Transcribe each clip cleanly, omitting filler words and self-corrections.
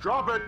Drop it!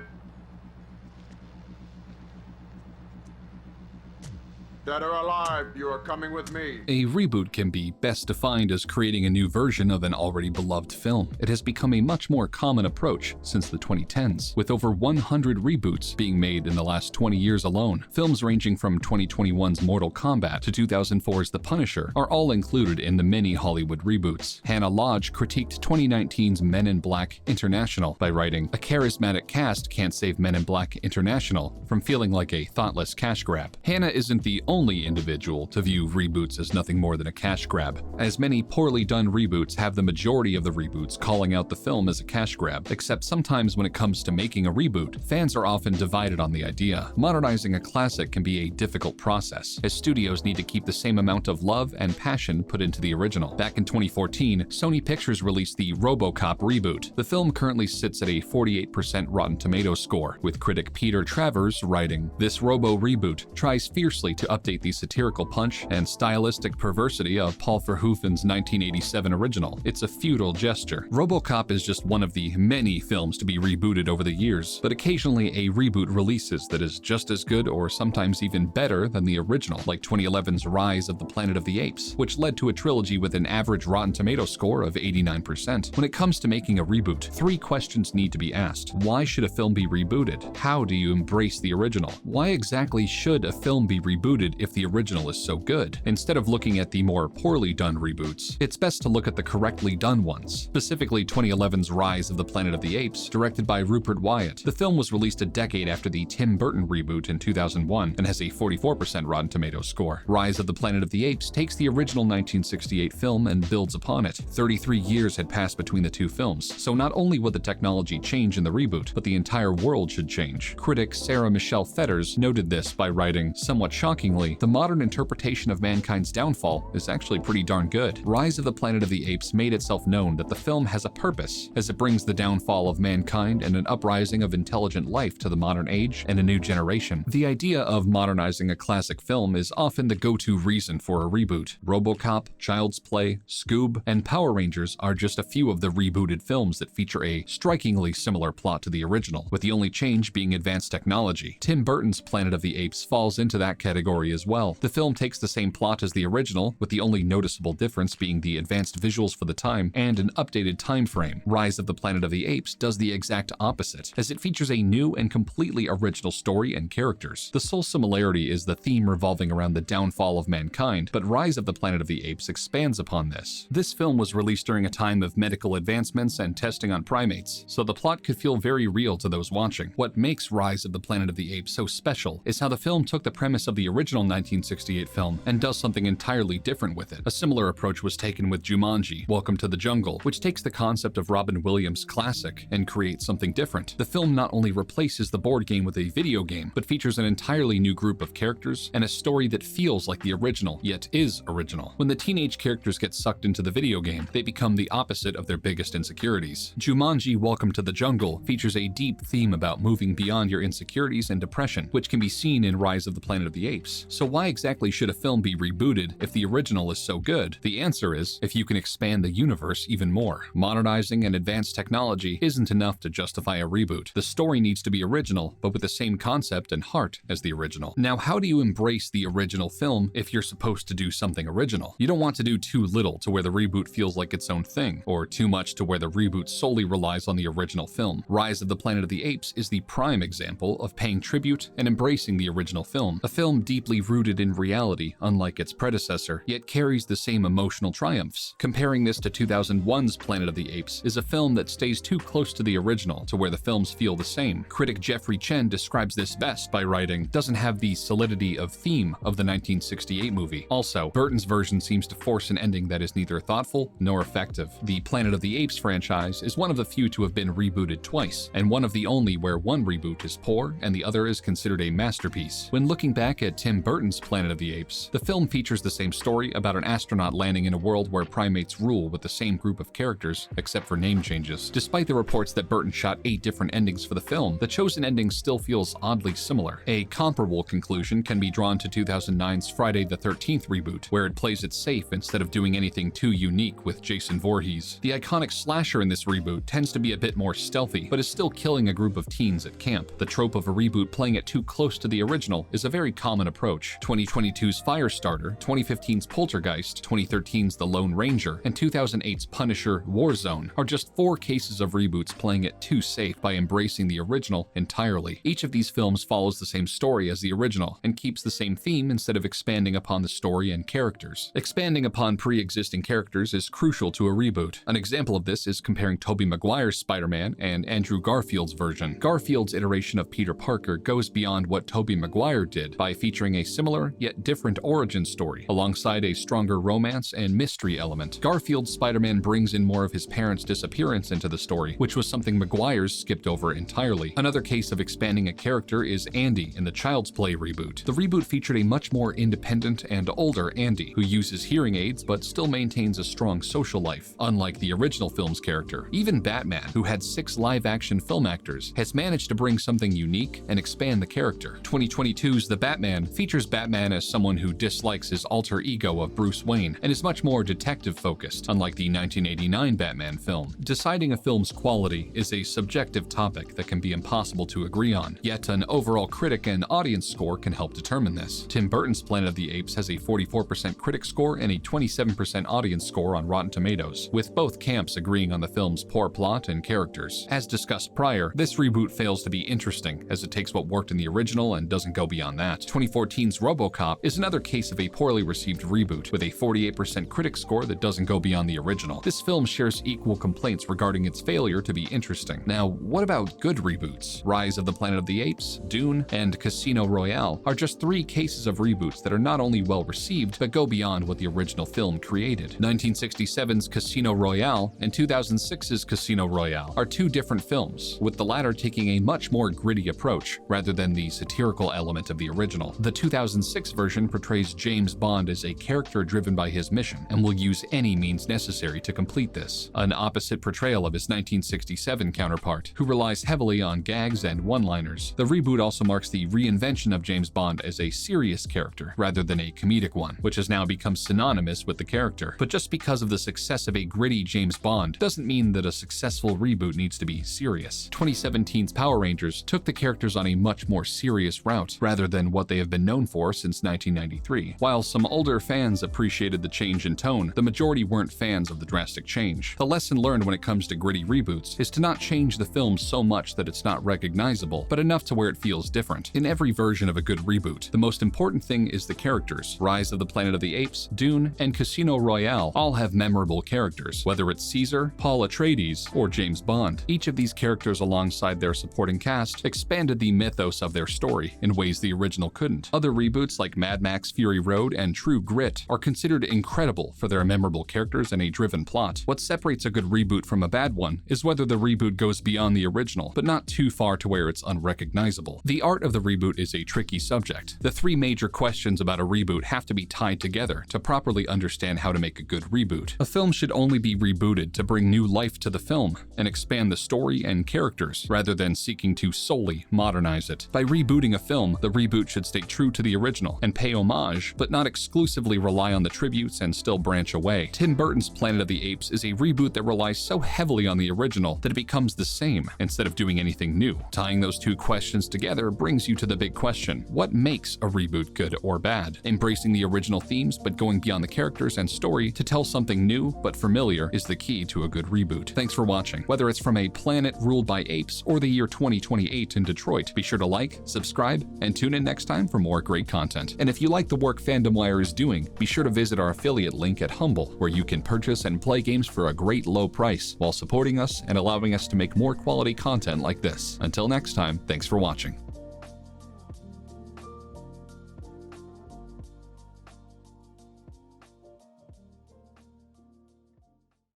Dead or alive, you are coming with me. A reboot can be best defined as creating a new version of an already beloved film. It has become a much more common approach since the 2010s, with over 100 reboots being made in the last 20 years alone. Films ranging from 2021's Mortal Kombat to 2004's The Punisher are all included in the many Hollywood reboots. Hannah Lodge critiqued 2019's Men in Black International by writing, "A charismatic cast can't save Men in Black International from feeling like a thoughtless cash grab." Hannah isn't the only individual to view reboots as nothing more than a cash grab, as many poorly done reboots have the majority of the reboots calling out the film as a cash grab, except sometimes when it comes to making a reboot, fans are often divided on the idea. Modernizing a classic can be a difficult process, as studios need to keep the same amount of love and passion put into the original. Back in 2014, Sony Pictures released the Robocop Reboot. The film currently sits at a 48% Rotten Tomatoes score, with critic Peter Travers writing, "This Robo reboot tries fiercely to update the satirical punch and stylistic perversity of Paul Verhoeven's 1987 original. It's a futile gesture." Robocop is just one of the many films to be rebooted over the years, but occasionally a reboot releases that is just as good or sometimes even better than the original, like 2011's Rise of the Planet of the Apes, which led to a trilogy with an average Rotten Tomatoes score of 89%. When it comes to making a reboot, 3 questions need to be asked. Why should a film be rebooted? How do you embrace the original? Why exactly should a film be rebooted if the original is so good? Instead of looking at the more poorly done reboots, it's best to look at the correctly done ones, specifically 2011's Rise of the Planet of the Apes, directed by Rupert Wyatt. The film was released a decade after the Tim Burton reboot in 2001 and has a 44% Rotten Tomatoes score. Rise of the Planet of the Apes takes the original 1968 film and builds upon it. 33 years had passed between the two films, so not only would the technology change in the reboot, but the entire world should change. Critic Sarah Michelle Fetters noted this by writing, "Somewhat shockingly, the modern interpretation of mankind's downfall is actually pretty darn good. Rise of the Planet of the Apes made itself known that the film has a purpose, as it brings the downfall of mankind and an uprising of intelligent life to the modern age and a new generation." The idea of modernizing a classic film is often the go-to reason for a reboot. Robocop, Child's Play, Scoob, and Power Rangers are just a few of the rebooted films that feature a strikingly similar plot to the original, with the only change being advanced technology. Tim Burton's Planet of the Apes falls into that category as well. The film takes the same plot as the original, with the only noticeable difference being the advanced visuals for the time and an updated time frame. Rise of the Planet of the Apes does the exact opposite, as it features a new and completely original story and characters. The sole similarity is the theme revolving around the downfall of mankind, but Rise of the Planet of the Apes expands upon this. This film was released during a time of medical advancements and testing on primates, so the plot could feel very real to those watching. What makes Rise of the Planet of the Apes so special is how the film took the premise of the original 1968 film and does something entirely different with it. A similar approach was taken with Jumanji, Welcome to the Jungle, which takes the concept of Robin Williams' classic and creates something different. The film not only replaces the board game with a video game, but features an entirely new group of characters and a story that feels like the original, yet is original. When the teenage characters get sucked into the video game, they become the opposite of their biggest insecurities. Jumanji, Welcome to the Jungle features a deep theme about moving beyond your insecurities and depression, which can be seen in Rise of the Planet of the Apes. So why exactly should a film be rebooted if the original is so good? The answer is, if you can expand the universe even more. Modernizing and advanced technology isn't enough to justify a reboot. The story needs to be original, but with the same concept and heart as the original. Now, how do you embrace the original film if you're supposed to do something original? You don't want to do too little to where the reboot feels like its own thing, or too much to where the reboot solely relies on the original film. Rise of the Planet of the Apes is the prime example of paying tribute and embracing the original film. A film deeply rooted in reality, unlike its predecessor, yet carries the same emotional triumphs. Comparing this to 2001's Planet of the Apes is a film that stays too close to the original to where the films feel the same. Critic Jeffrey Chen describes this best by writing, "Doesn't have the solidity of theme of the 1968 movie. Also, Burton's version seems to force an ending that is neither thoughtful nor effective." The Planet of the Apes franchise is one of the few to have been rebooted twice, and one of the only where one reboot is poor and the other is considered a masterpiece. When looking back at Tim Burton's Planet of the Apes. The film features the same story about an astronaut landing in a world where primates rule with the same group of characters, except for name changes. Despite the reports that Burton shot 8 different endings for the film, the chosen ending still feels oddly similar. A comparable conclusion can be drawn to 2009's Friday the 13th reboot, where it plays it safe instead of doing anything too unique with Jason Voorhees. The iconic slasher in this reboot tends to be a bit more stealthy, but is still killing a group of teens at camp. The trope of a reboot playing it too close to the original is a very common approach. 2022's Firestarter, 2015's Poltergeist, 2013's The Lone Ranger, and 2008's Punisher Warzone are just 4 cases of reboots playing it too safe by embracing the original entirely. Each of these films follows the same story as the original and keeps the same theme instead of expanding upon the story and characters. Expanding upon pre-existing characters is crucial to a reboot. An example of this is comparing Tobey Maguire's Spider-Man and Andrew Garfield's version. Garfield's iteration of Peter Parker goes beyond what Tobey Maguire did by featuring a similar yet different origin story, alongside a stronger romance and mystery element. Garfield's Spider-Man brings in more of his parents' disappearance into the story, which was something Maguire's skipped over entirely. Another case of expanding a character is Andy in the Child's Play reboot. The reboot featured a much more independent and older Andy, who uses hearing aids but still maintains a strong social life, unlike the original film's character. Even Batman, who had 6 live-action film actors, has managed to bring something unique and expand the character. 2022's The Batman features Batman as someone who dislikes his alter ego of Bruce Wayne and is much more detective-focused, unlike the 1989 Batman film. Deciding a film's quality is a subjective topic that can be impossible to agree on, yet an overall critic and audience score can help determine this. Tim Burton's Planet of the Apes has a 44% critic score and a 27% audience score on Rotten Tomatoes, with both camps agreeing on the film's poor plot and characters. As discussed prior, this reboot fails to be interesting, as it takes what worked in the original and doesn't go beyond that. 2014's Robocop is another case of a poorly received reboot, with a 48% critic score that doesn't go beyond the original. This film shares equal complaints regarding its failure to be interesting. Now, what about good reboots? Rise of the Planet of the Apes, Dune, and Casino Royale are just 3 cases of reboots that are not only well received, but go beyond what the original film created. 1967's Casino Royale and 2006's Casino Royale are 2 different films, with the latter taking a much more gritty approach, rather than the satirical element of the original. The 2006 version portrays James Bond as a character driven by his mission, and will use any means necessary to complete this, an opposite portrayal of his 1967 counterpart, who relies heavily on gags and one-liners. The reboot also marks the reinvention of James Bond as a serious character, rather than a comedic one, which has now become synonymous with the character. But just because of the success of a gritty James Bond doesn't mean that a successful reboot needs to be serious. 2017's Power Rangers took the characters on a much more serious route, rather than what they have been known for since 1993. While some older fans appreciated the change in tone, the majority weren't fans of the drastic change. The lesson learned when it comes to gritty reboots is to not change the film so much that it's not recognizable, but enough to where it feels different. In every version of a good reboot, the most important thing is the characters. Rise of the Planet of the Apes, Dune, and Casino Royale all have memorable characters, whether it's Caesar, Paul Atreides, or James Bond. Each of these characters, alongside their supporting cast, expanded the mythos of their story in ways the original couldn't. Other reboots like Mad Max Fury Road and True Grit are considered incredible for their memorable characters and a driven plot. What separates a good reboot from a bad one is whether the reboot goes beyond the original, but not too far to where it's unrecognizable. The art of the reboot is a tricky subject. The 3 major questions about a reboot have to be tied together to properly understand how to make a good reboot. A film should only be rebooted to bring new life to the film and expand the story and characters, rather than seeking to solely modernize it. By rebooting a film, the reboot should stay true to the original and pay homage, but not exclusively rely on the tributes and still branch away. Tim Burton's Planet of the Apes is a reboot that relies so heavily on the original that it becomes the same, instead of doing anything new. Tying those 2 questions together brings you to the big question: what makes a reboot good or bad? Embracing the original themes, but going beyond the characters and story to tell something new but familiar is the key to a good reboot. Thanks for watching. Whether it's from a planet ruled by apes or the year 2028 in Detroit, be sure to like, subscribe, and tune in next time for more great content. And if you like the work FandomWire is doing, be sure to visit our affiliate link at Humble, where you can purchase and play games for a great low price while supporting us and allowing us to make more quality content like this. Until next time, thanks for watching.